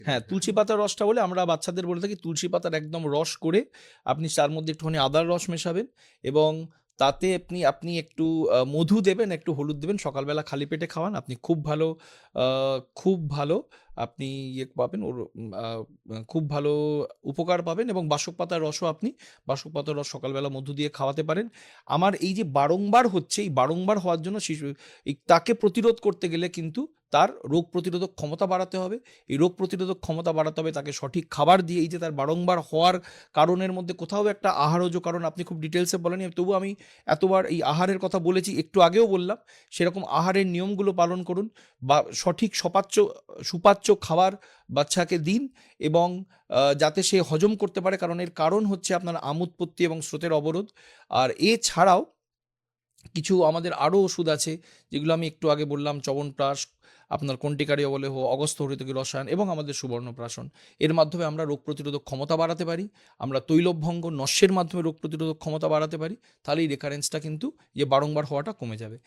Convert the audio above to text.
হ্যাঁ, তুলসী পাতার রসটা বলে আমরা বাচ্চাদের বলে থাকি, তুলসী পাতার একদম রস করে আপনি তার মধ্যে একটুখানি আদার রস মেশাবেন এবং তাতে আপনি একটু মধু দেবেন, একটু হলুদ দেবেন, সকালবেলা খালি পেটে খাওয়ান, আপনি খুব ভালো আপনি ইয়ে পাবেন, ওর খুব ভালো উপকার পাবেন। এবং বাসক পাতার রস সকালবেলা মধু দিয়ে খাওয়াতে পারেন। আমার এই যে বারংবার হচ্ছে, এই বারংবার হওয়ার জন্য তাকে প্রতিরোধ করতে গেলে কিন্তু তার রোগ প্রতিরোধক ক্ষমতা বাড়াতে হবে। এই রোগ প্রতিরোধক ক্ষমতা বাড়াতে হবে তাকে সঠিক খাবার দিয়ে। এই যে তার বারংবার হওয়ার কারণের মধ্যে কোথাও একটা আহারজ কারণ আপনি খুব ডিটেলসে বলেনি, তবু আমি এতবার এই আহারের কথা বলেছি, একটু আগেও বললাম, সেরকম আহারের নিয়মগুলো পালন করুন বা সঠিক সুপাচ্য খাবার বাচ্চাকে দিন এবং যাতে সে হজম করতে পারে, কারণ এর কারণ হচ্ছে আপনার আমোদপত্তি এবং স্রোতের অবরোধ। আর এছাড়াও কিছু আমাদের আরও ওষুধ আছে যেগুলো আমি একটু আগে বললাম, চ্যবনপ্রাশ, আপনার কণ্টিকারীয় বলে অগস্ত্য হরিতকী রসায়ন এবং আমাদের সুবর্ণপ্রাশন। এর মাধ্যমে আমরা রোগ প্রতিরোধক ক্ষমতা বাড়াতে পারি। আমরা তৈলভঙ্গ নস্যের মাধ্যমে রোগ প্রতিরোধক ক্ষমতা বাড়াতে পারি। তাহলে এই রেকারেন্সটা কিন্তু, যে বারংবার হওয়াটা, কমে যাবে।